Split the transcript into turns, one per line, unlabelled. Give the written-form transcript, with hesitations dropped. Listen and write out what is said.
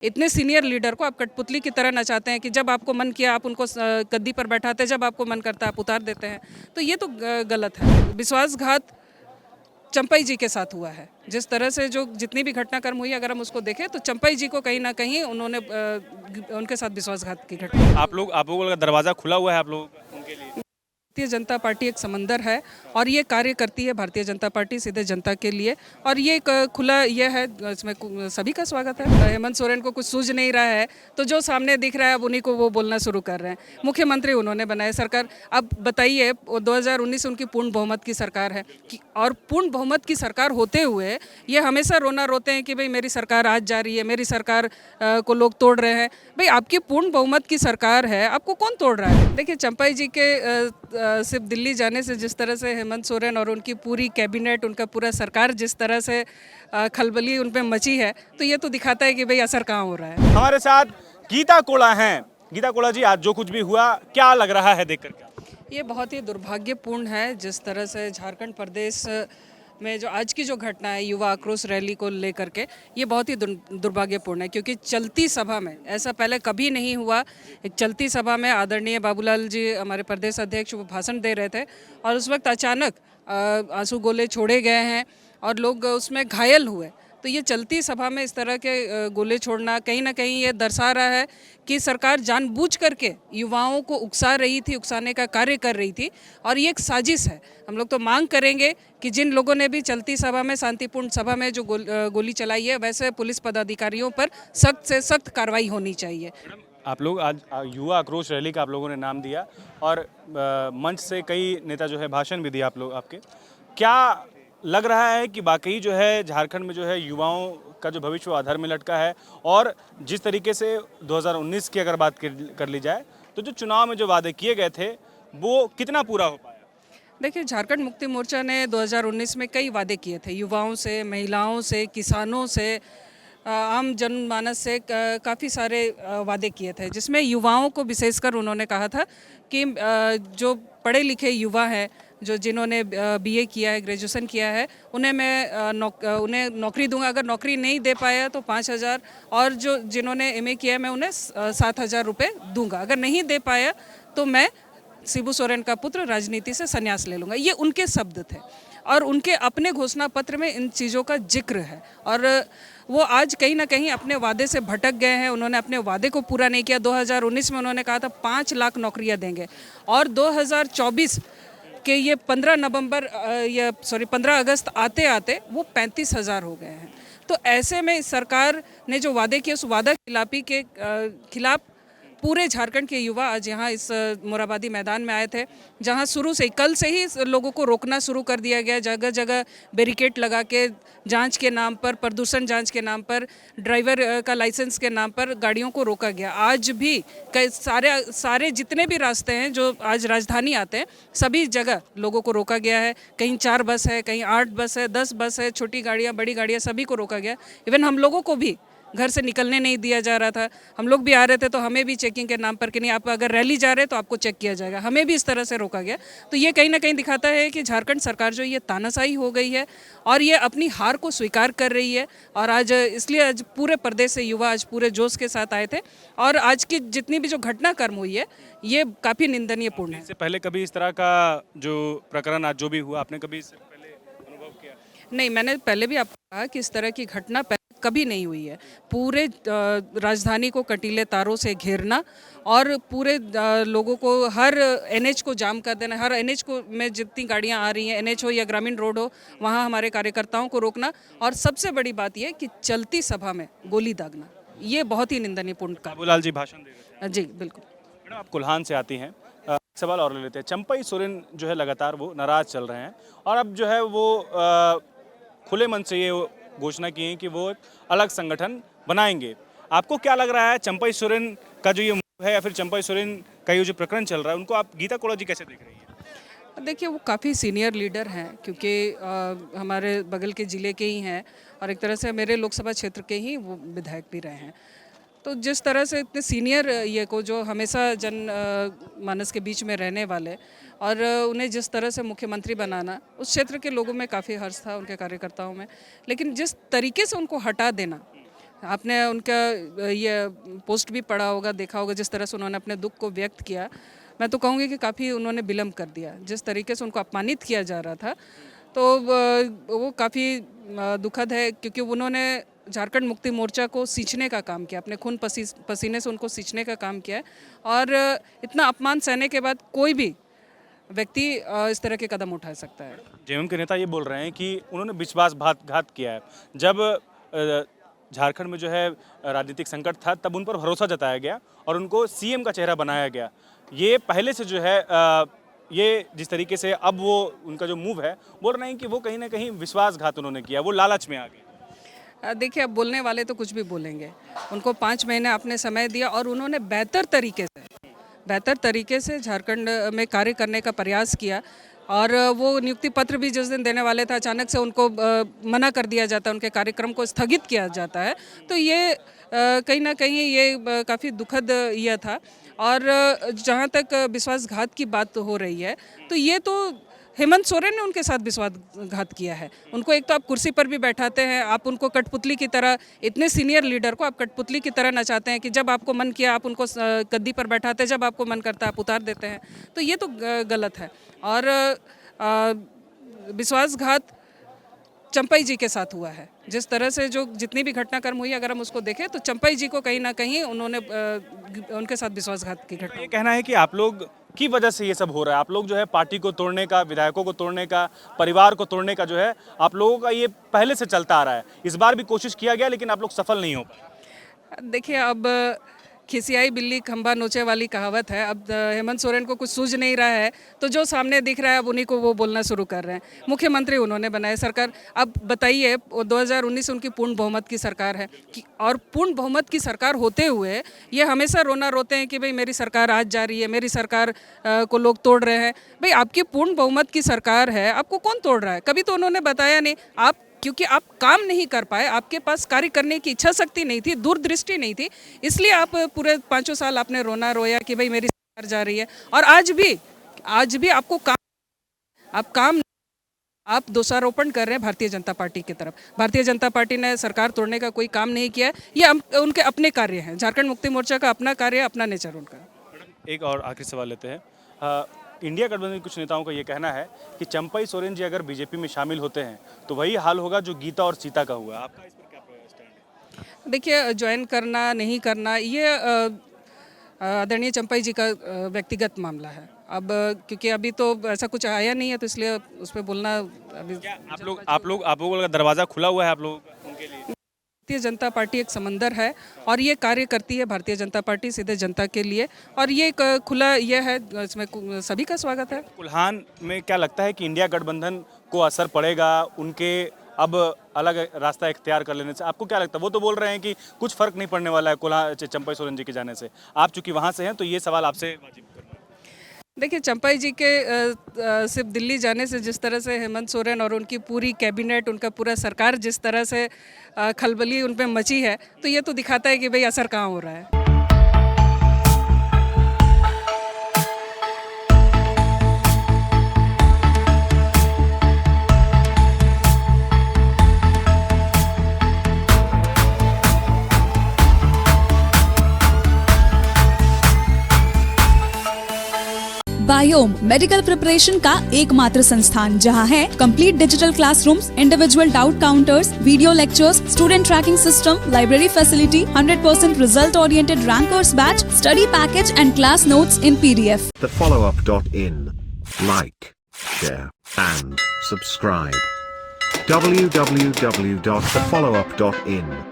इतने senior leader को आप कठपुतली की तरह नचाते हैं कि जब आपको मन किया आप उनको गद्दी पर बैठाते हैं, जब आपको मन करता है आप उतार देते हैं। तो ये तो गलत है। विश्वासघात चंपाई जी के साथ हुआ है। जिस तरह से जो जितनी भी घटनाक्रम हुई, अगर हम उसको देखें तो चंपाई जी को कहीं ना कहीं उन्होंने उनके साथ विश्वासघात की घटना।
आप लोगों का दरवाज़ा खुला हुआ है आप लोगों का उनके लिए?
भारतीय जनता पार्टी एक समंदर है और ये कार्य करती है भारतीय जनता पार्टी सीधे जनता के लिए, और ये एक खुला ये है, इसमें सभी का स्वागत है। हेमंत सोरेन को कुछ सूझ नहीं रहा है तो जो सामने दिख रहा है अब उन्हीं को वो बोलना शुरू कर रहे हैं। मुख्यमंत्री उन्होंने बनाए, सरकार। अब बताइए 2019 उनकी पूर्ण बहुमत की सरकार है और पूर्ण बहुमत की सरकार होते हुए ये हमेशा रोना रोते हैं कि भाई मेरी सरकार आज जा रही है, मेरी सरकार को लोग तोड़ रहे हैं। भाई आपकी पूर्ण बहुमत की सरकार है, आपको कौन तोड़ रहा है? देखिए चंपाई जी के सिर्फ दिल्ली जाने से जिस तरह से हेमंत सोरेन और उनकी पूरी कैबिनेट, उनका पूरा सरकार जिस तरह से खलबली उन पे मची है, तो ये तो दिखाता है कि भाई असर कहाँ हो रहा है।
हमारे साथ गीता कोड़ा हैं। गीता कोड़ा जी, आज जो कुछ भी हुआ क्या लग रहा है देख करके?
ये बहुत ही दुर्भाग्यपूर्ण है जिस तरह से झारखंड प्रदेश में जो आज की जो घटना है युवा आक्रोश रैली को लेकर के, ये बहुत ही दुर्भाग्यपूर्ण है, क्योंकि चलती सभा में ऐसा पहले कभी नहीं हुआ। एक चलती सभा में आदरणीय बाबूलाल जी हमारे प्रदेश अध्यक्ष वो भाषण दे रहे थे और उस वक्त अचानक आंसू गोले छोड़े गए हैं और लोग उसमें घायल हुए। तो ये चलती सभा में इस तरह के गोले छोड़ना कहीं ना कहीं ये दर्शा रहा है कि सरकार जानबूझ करके युवाओं को उकसा रही थी, उकसाने का कार्य कर रही थी, और ये एक साजिश है। हम लोग तो मांग करेंगे कि जिन लोगों ने भी चलती सभा में, शांतिपूर्ण सभा में जो गोली चलाई है, वैसे पुलिस पदाधिकारियों पर सख्त से सख्त कार्रवाई होनी चाहिए।
आप लोग आज युवा आक्रोश रैली का आप लोगों ने नाम दिया और मंच से कई नेता जो है भाषण भी दिया आप लोग आपके। क्या लग रहा है कि वाकई जो है झारखंड में जो है युवाओं का जो भविष्य आधार में लटका है, और जिस तरीके से 2019 की अगर बात कर ली जाए तो जो चुनाव में जो वादे किए गए थे वो कितना पूरा हो पाया?
देखिए झारखंड मुक्ति मोर्चा ने 2019 में कई वादे किए थे, युवाओं से, महिलाओं से, किसानों से, आम जनमानस से काफ़ी सारे वादे किए थे, जिसमें युवाओं को विशेषकर उन्होंने कहा था कि जो पढ़े लिखे युवा हैं, जो जिन्होंने बीए किया है, ग्रेजुएशन किया है, उन्हें मैं उन्हें नौकरी दूंगा। अगर नौकरी नहीं दे पाया तो 5,000, और जो जिन्होंने एमए किया है मैं उन्हें 7,000 रुपये दूंगा। अगर नहीं दे पाया तो मैं शिबू सोरेन का पुत्र राजनीति से संन्यास ले लूँगा। ये उनके शब्द थे और उनके अपने घोषणा पत्र में इन चीज़ों का जिक्र है, और वो आज कहीं ना कहीं अपने वादे से भटक गए हैं। उन्होंने अपने वादे को पूरा नहीं किया। 2019 में उन्होंने कहा था 5 लाख नौकरियां देंगे, और 2024 के ये 15 अगस्त आते आते वो 35,000 हो गए हैं। तो ऐसे में सरकार ने जो वादे किए, उस वादा खिलाफी के खिलाफ पूरे झारखंड के युवा आज यहाँ इस मोरहाबादी मैदान में आए थे, जहाँ शुरू से कल से ही लोगों को रोकना शुरू कर दिया गया। जगह जगह बैरिकेड लगा के जांच के नाम पर, प्रदूषण जांच के नाम पर, ड्राइवर का लाइसेंस के नाम पर गाड़ियों को रोका गया। आज भी कई सारे जितने भी रास्ते हैं जो आज राजधानी आते हैं, सभी जगह लोगों को रोका गया है। कहीं 4 बस है, कहीं 8 बस है, 10 बस है, छोटी गाड़ियाँ, बड़ी गाड़ियाँ, सभी को रोका गया। इवन हम लोगों को भी घर से निकलने नहीं दिया जा रहा था। हम लोग भी आ रहे थे तो हमें भी चेकिंग के नाम पर कि नहीं, आप अगर रैली जा रहे हैं तो आपको चेक किया जाएगा, हमें भी इस तरह से रोका गया। तो ये कहीं ना कहीं दिखाता है कि झारखंड सरकार जो ये तानाशाही हो गई है और ये अपनी हार को स्वीकार कर रही है। और आज इसलिए आज पूरे प्रदेश से युवा आज पूरे जोश के साथ आए थे, और आज की जितनी भी जो घटनाक्रम हुई है ये काफ़ी निंदनीयपूर्ण है।
इससे पहले कभी इस तरह का जो प्रकरण आज जो भी हुआ, आपने कभी इससे पहले अनुभव किया?
नहीं, मैंने पहले भी आपको कहा कि इस तरह की घटना कभी नहीं हुई है। पूरे राजधानी को कटीले तारों से घेरना और पूरे लोगों को हर एनएच को जाम कर देना, हर एनएच को में जितनी गाड़ियां आ रही हैं, एनएच हो या ग्रामीण रोड हो, वहां हमारे कार्यकर्ताओं को रोकना, और सबसे बड़ी बात यह कि चलती सभा में गोली दागना, ये बहुत ही निंदनीयपूर्ण कार्य।
बाबूलाल जी भाषण दे रहे थे।
जी बिल्कुल।
मैडम, आप कोल्हान से आती हैं। एक सवाल और ले लेते हैं। चंपाई सोरेन जो है लगातार वो नाराज चल रहे हैं और अब जो है वो खुले मन से ये घोषणा की है कि वो एक अलग संगठन बनाएंगे। आपको क्या लग रहा है चंपाई सोरेन का जो ये मूव है, या फिर चंपाई सोरेन का ये जो प्रकरण चल रहा है, उनको आप गीता कोड़ा जी कैसे देख रही हैं?
देखिए वो काफ़ी सीनियर लीडर हैं, क्योंकि हमारे बगल के ज़िले के ही हैं और एक तरह से मेरे लोकसभा क्षेत्र के ही वो विधायक भी रहे हैं। तो जिस तरह से इतने सीनियर ये को जो हमेशा मानस के बीच में रहने वाले, और उन्हें जिस तरह से मुख्यमंत्री बनाना, उस क्षेत्र के लोगों में काफ़ी हर्ष था, उनके कार्यकर्ताओं में। लेकिन जिस तरीके से उनको हटा देना, आपने उनका ये पोस्ट भी पढ़ा होगा, देखा होगा, जिस तरह से उन्होंने अपने दुख को व्यक्त किया। मैं तो कहूँगी कि काफ़ी उन्होंने विलम्ब कर दिया। जिस तरीके से उनको अपमानित किया जा रहा था तो वो काफ़ी दुखद है, क्योंकि उन्होंने झारखंड मुक्ति मोर्चा को सींचने का काम किया, अपने खून पसीने से उनको सींचने का काम किया है। और इतना अपमान सहने के बाद कोई भी व्यक्ति इस तरह के कदम उठा सकता है।
जेएमएम के नेता ये बोल रहे हैं कि उन्होंने विश्वासघात किया है। जब झारखंड में जो है राजनीतिक संकट था तब उन पर भरोसा जताया गया और उनको सीएम का चेहरा बनाया गया। ये पहले से जो है ये जिस तरीके से अब वो उनका जो मूव है, बोल रहे हैं कि वो कहीं ना कहीं विश्वासघात उन्होंने किया, वो लालच में आ गए।
देखिए, अब बोलने वाले तो कुछ भी बोलेंगे। उनको 5 महीने आपने समय दिया और उन्होंने बेहतर तरीके से झारखंड में कार्य करने का प्रयास किया। और वो नियुक्ति पत्र भी जिस दिन देने वाले थे, अचानक से उनको मना कर दिया जाता है, उनके कार्यक्रम को स्थगित किया जाता है। तो ये कहीं ना कहीं ये काफ़ी दुखद यह था। और जहाँ तक विश्वासघात की बात हो रही है, तो ये तो हेमंत सोरेन ने उनके साथ विश्वासघात किया है। उनको एक तो आप कुर्सी पर भी बैठाते हैं, आप उनको कठपुतली की तरह, इतने सीनियर लीडर को आप कठपुतली की तरह नचाते हैं कि जब आपको मन किया आप उनको गद्दी पर बैठाते हैं, जब आपको मन करता है आप उतार देते हैं। तो ये तो गलत है। और विश्वासघात चंपाई जी के साथ हुआ है। जिस तरह से जो जितनी भी घटनाक्रम हुई, अगर हम उसको देखें तो चंपाई जी को कहीं ना कहीं उन्होंने उनके साथ विश्वासघात की घटना।
ये कहना है कि आप लोग की वजह से ये सब हो रहा है। आप लोग जो है पार्टी को तोड़ने का, विधायकों को तोड़ने का, परिवार को तोड़ने का जो है आप लोगों का ये पहले से चलता आ रहा है। इस बार भी कोशिश किया गया लेकिन आप लोग सफल नहीं हो पाए।
देखिए, अब खिसियाई बिल्ली खंबा नोचे वाली कहावत है। अब हेमंत सोरेन को कुछ सूझ नहीं रहा है, तो जो सामने दिख रहा है अब उन्हीं को वो बोलना शुरू कर रहे हैं। मुख्यमंत्री उन्होंने बनाए, सरकार। अब बताइए, 2019 उनकी पूर्ण बहुमत की सरकार है और पूर्ण बहुमत की सरकार होते हुए ये हमेशा रोना रोते हैं कि भाई मेरी सरकार आज जा रही है, मेरी सरकार को लोग तोड़ रहे हैं। भाई आपकी पूर्ण बहुमत की सरकार है, आपको कौन तोड़ रहा है? कभी तो उन्होंने बताया नहीं। आप क्योंकि आप काम नहीं कर पाए, आपके पास कार्य करने की इच्छा शक्ति नहीं थी, दूरदृष्टि नहीं थी, इसलिए आप पूरे 5 साल आपने रोना रोया कि भाई मेरी सरकार जा रही है। और आज भी आपको आप दोषारोपण कर रहे हैं भारतीय जनता पार्टी की तरफ। भारतीय जनता पार्टी ने सरकार तोड़ने का कोई काम नहीं किया है। ये उनके अपने कार्य हैं। झारखंड मुक्ति मोर्चा का अपना कार्य, अपना नेचर उनका।
एक और आखिरी सवाल लेते हैं। इंडिया गठबंधन के कुछ नेताओं का ये कहना है कि चंपाई सोरेन जी अगर बीजेपी में शामिल होते हैं तो वही हाल होगा जो गीता और सीता का हुआ। आपका इस पर क्या स्टैंड है?
देखिए, ज्वाइन करना नहीं करना ये आदरणीय चंपाई जी का व्यक्तिगत मामला है। अब क्योंकि अभी तो ऐसा कुछ आया नहीं है, तो इसलिए उस पर बोलना अभी।
आप लोगों का दरवाज़ा खुला हुआ है आप लोगों का उनके लिए?
भारतीय जनता पार्टी एक समंदर है और ये कार्य करती है भारतीय जनता पार्टी सीधे जनता के लिए, और ये एक खुला ये है, इसमें सभी का स्वागत है।
कुल्हान में क्या लगता है कि इंडिया गठबंधन को असर पड़ेगा उनके अब अलग रास्ता इख्तियार कर लेने से? आपको क्या लगता है? वो तो बोल रहे हैं कि कुछ फर्क नहीं पड़ने वाला है कुल्हान चंपाई सोरेन जी के जाने से। आप चूंकि वहाँ से हैं तो ये सवाल आपसे वाजिब करना।
देखिए, चंपाई जी के सिर्फ दिल्ली जाने से जिस तरह से हेमंत सोरेन और उनकी पूरी कैबिनेट, उनका पूरा सरकार जिस तरह से खलबली उन पे मची है, तो ये तो दिखाता है कि भाई असर कहाँ हो रहा है।
बायोम मेडिकल प्रिपरेशन का एकमात्र संस्थान जहां है complete digital classrooms, individual doubt counters, video lectures, student tracking system, library facility, 100% result oriented rankers batch, study package and class notes in PDF.
TheFollowUp.in. Like, share and subscribe. www.thefollowup.in